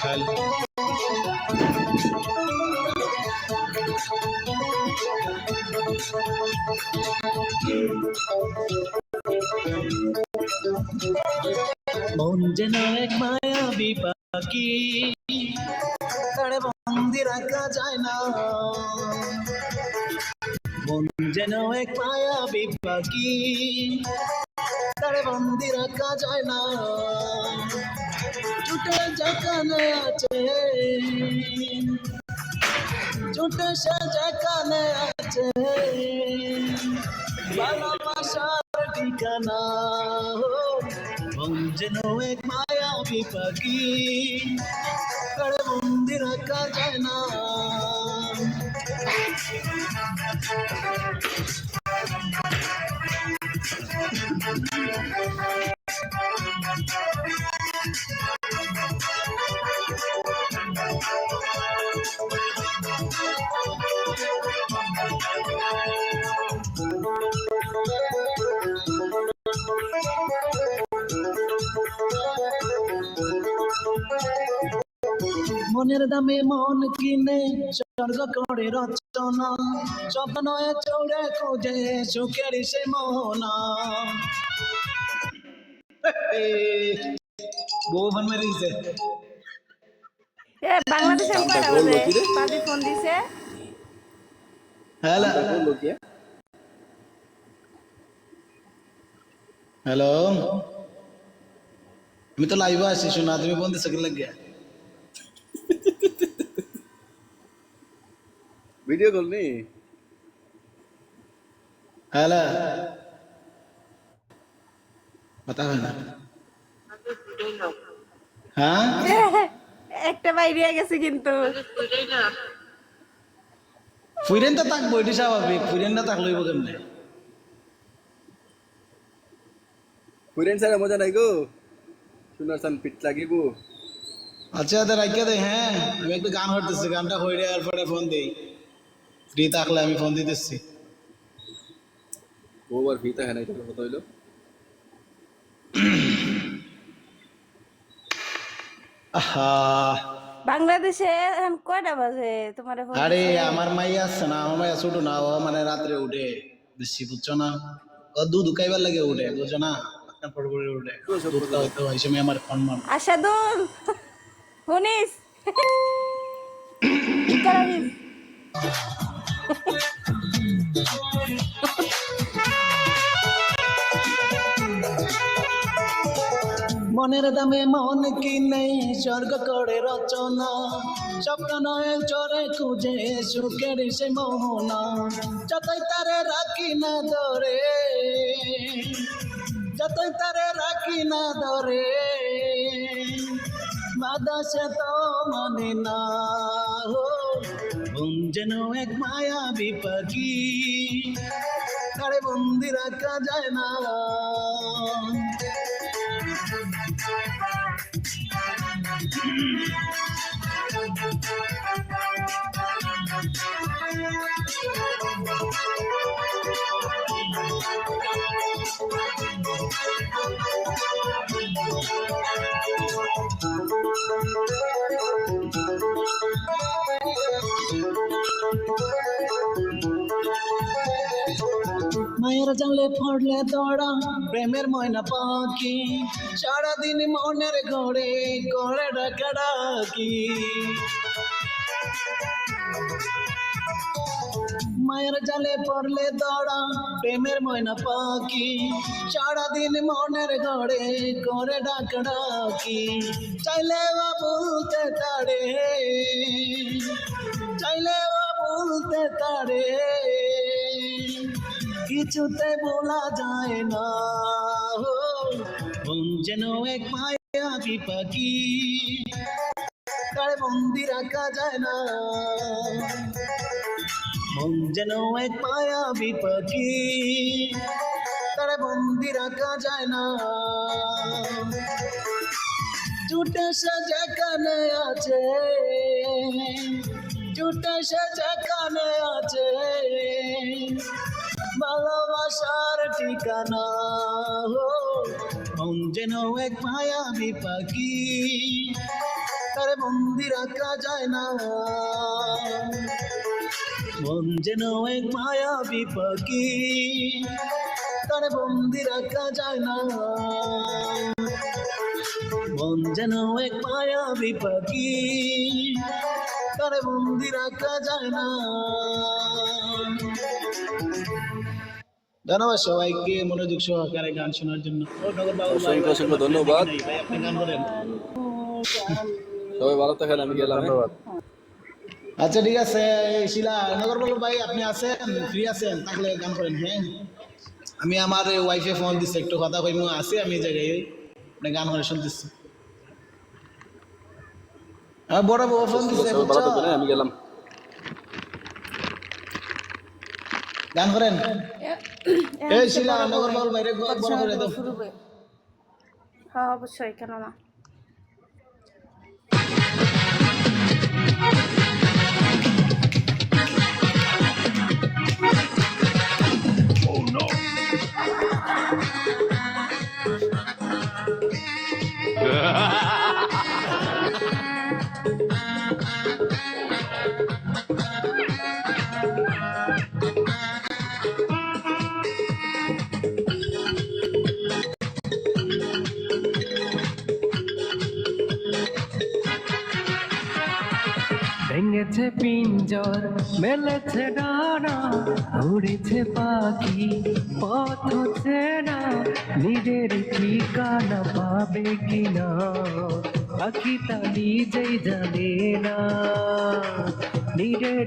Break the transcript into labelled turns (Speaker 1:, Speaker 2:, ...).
Speaker 1: মন যেন এক মায়াবী পাখি, তারে বন্দি রাখা যায় না। মন যেন এক মায়াবী পাখি, তারে বন্দি রাখা যায় না। ছুটে যেখানে আছে, ছুটে সে যেখানে আছে, ভালোবাসার ঠিকানা। মন যেন এক মায়াবী পাখি, তারে বন্দি রাখা যায় না। মনের দামে মন কিনে স্বর্গ করে রচনা, স্বপ্নয়ে চৌড়ে খুঁজে সুখের সে মোহনা। বউ ফোন মেরেছে।
Speaker 2: বাংলাদেশে পাতি ফোন দিছে।
Speaker 1: হ্যালো হ্যালো, আমি তো লাইভে আছি, শোনা তুমি ফোন দিছো কি লাগিয়া?
Speaker 3: ভিডিও কল নি।
Speaker 1: হ্যালো, কথা হয় না। হ্যাঁ
Speaker 2: একটা বাইরে গেছে কিন্তু
Speaker 1: ফুইরেন তো থাকবো, এটি স্বাভাবিক। ফুইরেন না থাকলে হইব কেমনে?
Speaker 3: ফুরেন স্যার মজা নাই গো, শুনার সান পিট লাগিব।
Speaker 1: আচ্ছা তো রাখিয়া দে। হ্যাঁ আমি একটু গান করতেছি, গানটা হয়ে যাওয়ার পরে ফোন দিই। ফ্রি থাকলে আমি ফোন দিতেছি।
Speaker 3: ওভার ফিতা হ্যাঁ এটা কথা হইলো।
Speaker 1: আহা,
Speaker 2: বাংলাদেশে এখন কয়টা বাজে তোমার ফোন?
Speaker 1: আরে আমার মাইয়া আছে না, আমার মাইয়া ছোট না, ও মানে রাত্রে উঠে বেশি, বুঝছো না? ও দুধ খাইবার লাগে উঠে, বুঝছো না? পড়ে উঠে দুধটা হয়তো ওই সময় আমার ফোন মান।
Speaker 2: আশাদুল শুনিস কি করিস?
Speaker 1: মনের দামে মন কিনে স্বর্গ করে রচনা, স্বপ্ন নয় চরে খুঁজে সুখের সে মোহনা। যতই তারে রাখি না ধরে, যতই তারে রাখি না ধরে, বাধা সে তো মানে না। মন যেন এক মায়াবী পাখি, তারে বন্দি রাখা যায় না। মায়ের জালে পড়লে দৌড়া প্রেমের ময়না পাখি, সারাদিন মনের ঘরে করে ডাকাডাকি। মায়ের জালে পড়লে দৌড়া প্রেমের ময়না পাখি, সারাদিন মনের ঘরে করে ডাকাডাকি। চাইলে বা বলতে তারে, চাইলে বা বলতে তারে, কিছুতে বলা যায় না। মন যেন এক মায়াবী পাখি, তারে বন্দি রাখা যায় না। মন যেন এক মায়াবী পাখি, তারে বন্দি রাখা যায় না। ছুটে সে যেখানে আছে, ছুটে সে যেখানে আছে, ভালোবাসার ঠিকানা। মন যেন এক মায়াবী পাখি, তারে বন্দি রাখা যায় না, মন যেন এক মায়াবী পাখি, তারে বন্দি রাখা যায় না, মন যেন এক মায়াবী পাখি, তারে বন্দি রাখা যায় না। ধন্যবাদ সবাইকে মনোযোগ সহকারে গান শোনার জন্য। ও নগর বাবু ভাই,
Speaker 3: অসংখ্য অসংখ্য ধন্যবাদ।
Speaker 1: ভাই আপনি গান করেন।
Speaker 3: সবাই ভালো থাকেন, আমি গেলাম। ধন্যবাদ।
Speaker 1: আচ্ছা ঠিক আছে, এই শিলা নগর বাবু ভাই আপনি আছেন, ফ্রি আছেন থাকলে গান করেন। হ্যাঁ আমি আমার ওয়াইফে ফোন দিচ্ছি, একটু কথা কইমু আছে আমি এই জায়গায়, আপনি গান করে শুনতেছি। বড় বাবু ফোন দিচ্ছে,
Speaker 3: সবাই ভালো থাকবেন, আমি গেলাম।
Speaker 1: গান করেন। এই শিলা নগর বাবু বাইরে বড় করে দাও।
Speaker 2: হ্যাঁ অবশ্যই, কেন না।
Speaker 4: ভেঙেছে পিঞ্জর, মেলেছে ডানা, উড়েছে পাখি পথ চেনা, নিজের ঠিকানা পাবে কিনা পাখি তা নিজেই জানে না, নিজের